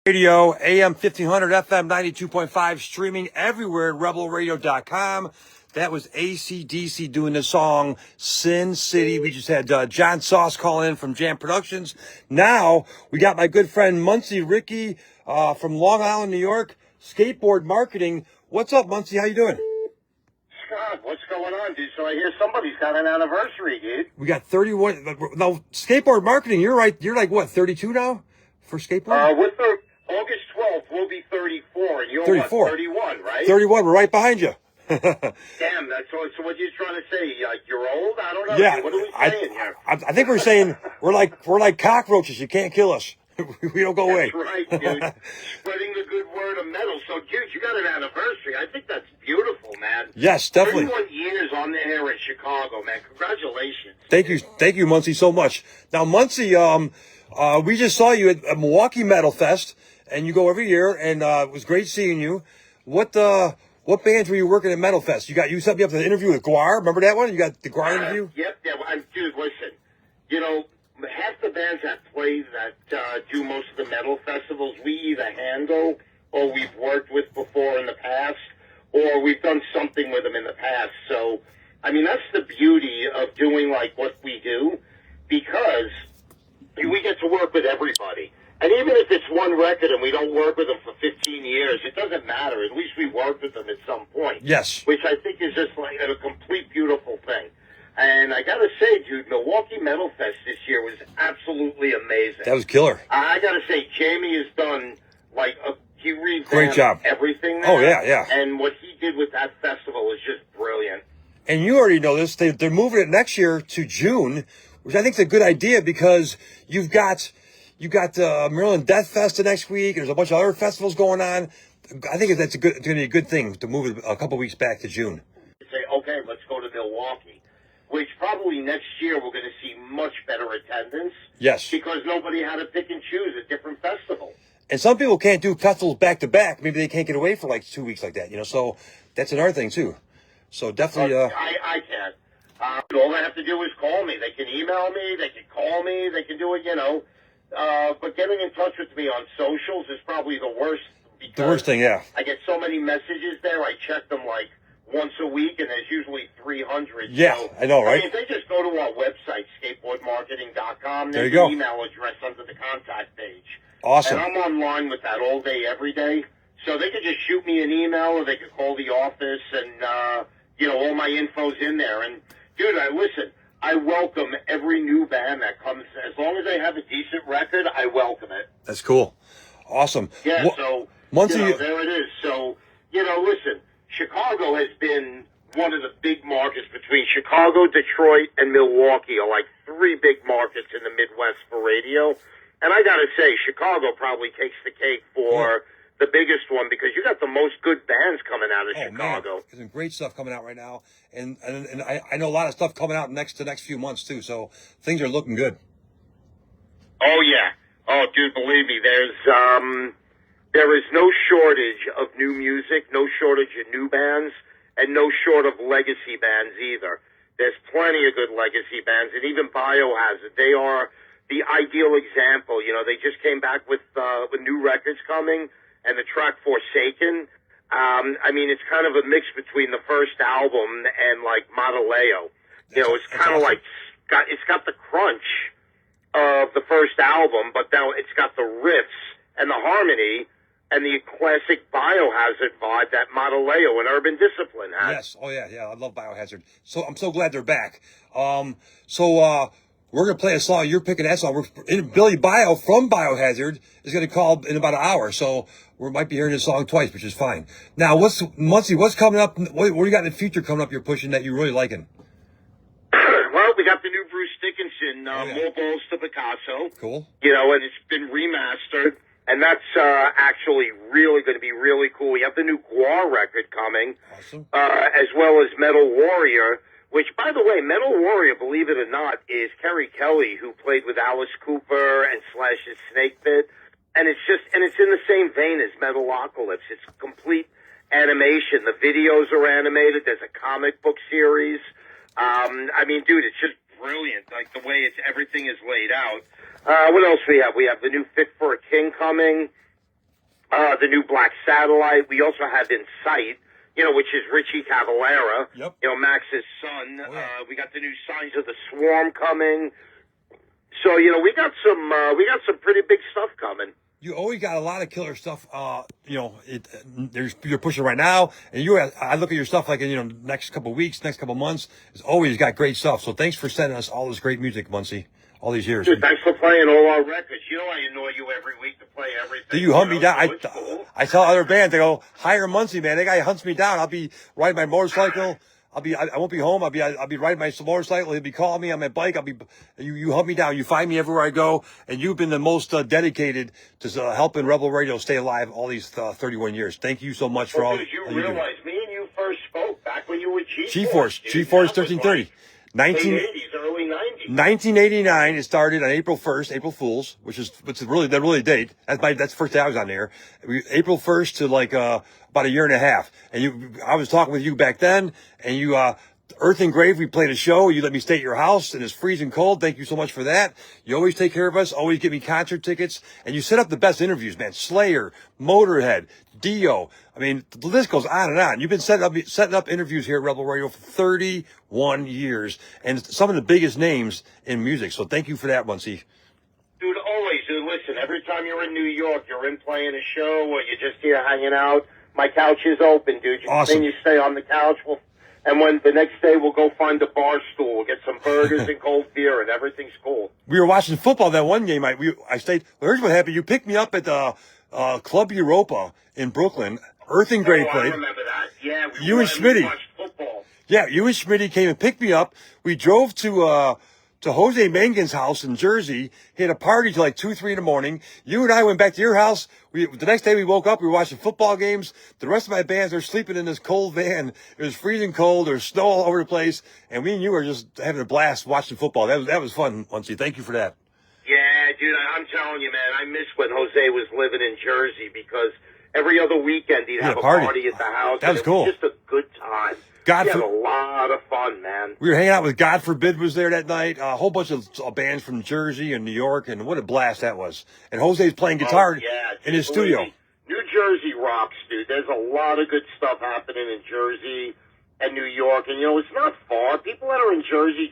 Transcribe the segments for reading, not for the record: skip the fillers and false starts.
Radio, AM 1500, FM 92.5, streaming everywhere at rebelradio.com. That was AC/DC doing the song Sin City. We just had John Sauce call in from Jam Productions. Now we got my good friend Munsey Ricci from Long Island, New York, Skateboard Marketing. What's up, Munsey? How you doing? Scott, what's going on, dude? So I hear somebody's got an anniversary, dude. We got 31. Now, Skateboard Marketing, you're right. You're like, what, 32 now for Skateboard? With the August 12th, we'll be 34, and you're 34. What, 31, right? 31. We're right behind you. Damn, that's so what you're trying to say? Like, you're old? I don't know. Yeah, Dude. What are we saying here? I think we're saying we're like cockroaches. You can't kill us. We don't go away. That's right, dude. Spreading the good word of metal. So, dude, you got an anniversary. I think that's beautiful, man. Yes, definitely. 31 years on the air in Chicago, man. Congratulations. Thank you, Munsey, so much. Now, Munsey, we just saw you at Milwaukee Metal Fest, and you go every year, and it was great seeing you. What bands were you working at Metal Fest? You set me up to the interview with Guar. Remember that one? You got the Guar interview? Yep. Yeah, dude, listen. You know, half the bands that play that do most of the metal festivals, we either handle or we've worked with before in the past, or we've done something with them in the past. So, I mean, that's the beauty of doing like what we do, because we get to work with everybody. And even if it's one record and we don't work with them for 15 years, it doesn't matter. At least we worked with them at some point. Yes. Which I think is just like a complete beautiful thing. And I got to say, dude, Milwaukee Metal Fest this year was absolutely amazing. That was killer. I got to say, Jamie has done, like, he revamped great job. Everything there. Oh, yeah. And what he did with that festival is just brilliant. And you already know this. They're moving it next year to June, which I think is a good idea, because you got Maryland Death Fest the next week, and there's a bunch of other festivals going on. I think that's going to be a good thing to move it a couple weeks back to June. Say, okay, let's go to Milwaukee, which probably next year we're going to see much better attendance. Yes. Because nobody had to pick and choose a different festival. And some people can't do festivals back to back. Maybe they can't get away for like 2 weeks like that, so that's another thing too. So definitely. I can't. All they have to do is call me. They can email me. They can call me. They can do it, But getting in touch with me on socials is probably the worst. The worst thing, yeah. I get so many messages there. I check them like once a week, and there's usually 300. Yeah, so, I know, right? I mean, if they just go to our website, skateboardmarketing.com, there there's you go. an email address under the contact page. Awesome. And I'm online with that all day, every day. So they could just shoot me an email, or they could call the office, and, all my info's in there. And, dude, listen, I welcome every new band that comes. As long as they have a decent record, I welcome it. That's cool. Awesome. Yeah, so, Munsey, there it is. So, listen, Chicago has been one of the big markets between Chicago, Detroit, and Milwaukee are like three big markets in the Midwest for radio. And I got to say, Chicago probably takes the cake for the biggest one, because you got the most good bands coming out of Chicago. Man, there's some great stuff coming out right now. And I know a lot of stuff coming out the next few months too. So things are looking good. Oh, yeah. Oh, dude, believe me, there is no shortage of new music, no shortage of new bands, and no short of legacy bands either. There's plenty of good legacy bands, and even Biohazard. They are the ideal example. They just came back with new records coming, and the track Forsaken. I mean, it's kind of a mix between the first album and like Modeleo. It's kind of like it's got the crunch of the first album, but now it's got the riffs and the harmony and the classic Biohazard vibe that Modeleo and Urban Discipline has. Yes. Oh, yeah. I love Biohazard. So I'm so glad they're back. We're going to play a song. You're picking that song. Billy Bio from Biohazard is going to call in about an hour. So we might be hearing this song twice, which is fine. Now, Munsey, what's coming up? What do you got in the future coming up you're pushing that you're really liking? Well, we got the new Bruce Dickinson, More Balls to Picasso. Cool. And it's been remastered. And that's actually really going to be really cool. We have the new Guar record coming. Awesome. As well as Metal Warrior, which, by the way, Metal Warrior, believe it or not, is Kerry Kelly, who played with Alice Cooper and Slash's Snakebit. And it's in the same vein as Metalocalypse. It's complete animation. The videos are animated. There's a comic book series. I mean, dude, it's just brilliant. Like the way everything is laid out. What else we have? We have the new Fit for a King coming. the new Black Satellite. We also have In Sight, which is Richie Cavalera, Yep. Max's son. Oh, yeah. We got the new Signs of the Swarm coming. So, we got some pretty big stuff coming. You always got a lot of killer stuff. You're pushing right now, and I look at your stuff like in next couple of weeks, next couple of months. It's always got great stuff. So thanks for sending us all this great music, Munsey, all these years. Dude, thanks for playing all our records. I annoy you every week to play everything. Do you hunt me down? So cool. I tell other bands, they go, hire Munsey, man. That guy hunts me down. I'll be riding my motorcycle. I won't be home. I'll be riding my motorcycle. He'll be calling me on my bike. You hunt me down. You find me everywhere I go. And you've been the most dedicated to helping Rebel Radio stay alive all these 31 years. Thank you so much for all. Did you realize me and you first spoke back when you were G-Force 1330. 80s, early 90s. 1989, it started on April 1st, April Fool's, which is really the date. That's the first day I was on there. April 1st to about a year and a half. And I was talking with you back then, and you, Earth and Grave, we played a show. You let me stay at your house, and it's freezing cold. Thank you so much for that. You always take care of us, always give me concert tickets, and you set up the best interviews, man. Slayer, Motorhead, Dio. I mean, the list goes on and on. You've been setting up interviews here at Rebel Radio for 31 years, and some of the biggest names in music. So thank you for that, Munsey. Dude, always. Dude, listen, every time you're in New York, you're in playing a show, or you're just here hanging out, my couch is open, dude. Awesome. You stay on the couch. And when the next day we'll go find a bar stool, we'll get some burgers and cold beer, and everything's cool. We were watching football that one game. I stayed. Well, here's what happened. You picked me up at the Club Europa in Brooklyn. Earth and Grey played. I remember that. Yeah, you and Schmitty. watched football. Yeah, you and Schmitty came and picked me up. We drove to Jose Mangan's house in Jersey. He had a party till like 2, 3 in the morning. You and I went back to your house. The next day we woke up. We were watching football games. The rest of my bands are sleeping in this cold van. It was freezing cold. There was snow all over the place, and me and you were just having a blast watching football. That was fun, Munsey. Thank you for that. Yeah, dude, I'm telling you, man. I miss when Jose was living in Jersey because every other weekend he'd have a party at the house. That was cool. It was just a good time. We had a lot of fun, man. We were hanging out with God Forbid was there that night. A whole bunch of bands from Jersey and New York, and what a blast that was. And Jose's playing guitar in his studio. New Jersey rocks, dude. There's a lot of good stuff happening in Jersey and New York. And, it's not far. People that are in Jersey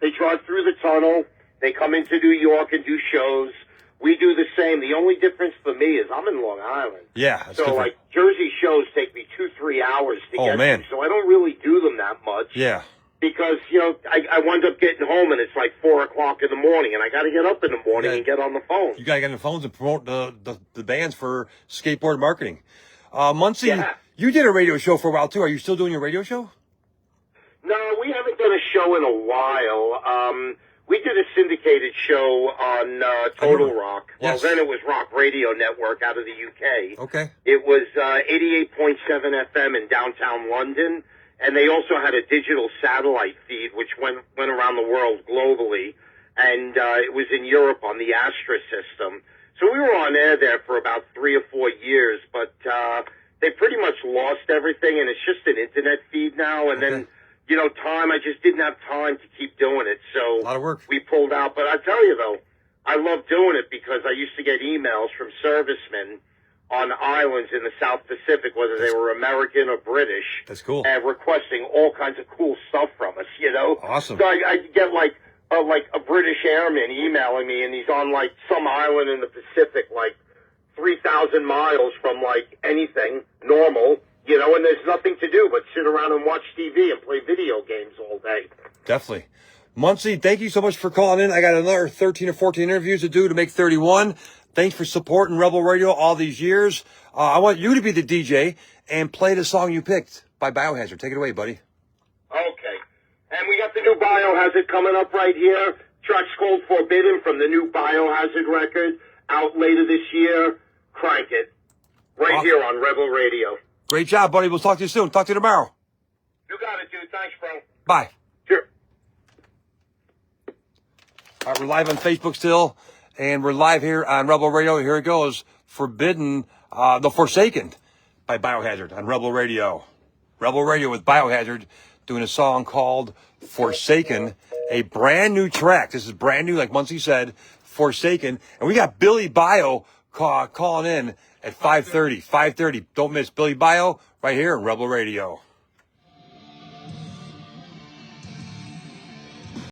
they drive through the tunnel. They come into New York and do shows. We do the same. The only difference for me is I'm in Long Island. Yeah. So, different. Jersey shows take me 2-3 hours to get to, so I don't really do them that much. Yeah. Because, I wind up getting home and it's like 4 o'clock in the morning and I got to get up in the morning and get on the phone. You got to get on the phones and promote the bands for skateboard marketing. Munsey, you did a radio show for a while too. Are you still doing your radio show? No, we haven't done a show in a while. We did a syndicated show on Total Rock. Yes. Well, then it was Rock Radio Network out of the UK. Okay. It was 88.7 FM in downtown London, and they also had a digital satellite feed which went around the world globally, and it was in Europe on the Astra system. So we were on air there for about 3 or 4 years, but they pretty much lost everything, and it's just an internet feed now, and then... I just didn't have time to keep doing it, so a lot of work. We pulled out. But I tell you, though, I love doing it because I used to get emails from servicemen on islands in the South Pacific, whether they were American or British. That's cool. And requesting all kinds of cool stuff from us, Awesome. So I get like a British airman emailing me, and he's on some island in the Pacific, 3,000 miles from anything normal. And there's nothing to do but sit around and watch TV and play video games all day. Definitely. Munsey, thank you so much for calling in. I got another 13 or 14 interviews to do to make 31. Thanks for supporting Rebel Radio all these years. I want you to be the DJ and play the song you picked by Biohazard. Take it away, buddy. Okay. And we got the new Biohazard coming up right here. Track's called Forbidden from the new Biohazard record out later this year. Crank it. Right here on Rebel Radio. Great job, buddy. We'll talk to you soon. Talk to you tomorrow. You got it, dude. Thanks, bro. Bye. Sure. All right, we're live on Facebook still, and we're live here on Rebel Radio. Here it goes. Forbidden, The Forsaken by Biohazard on Rebel Radio. Rebel Radio with Biohazard doing a song called Forsaken, a brand new track. This is brand new, like Munsey said, Forsaken. And we got Billy Bio calling in at 5:30. 5:30. Don't miss Billy Bio right here on Rebel Radio.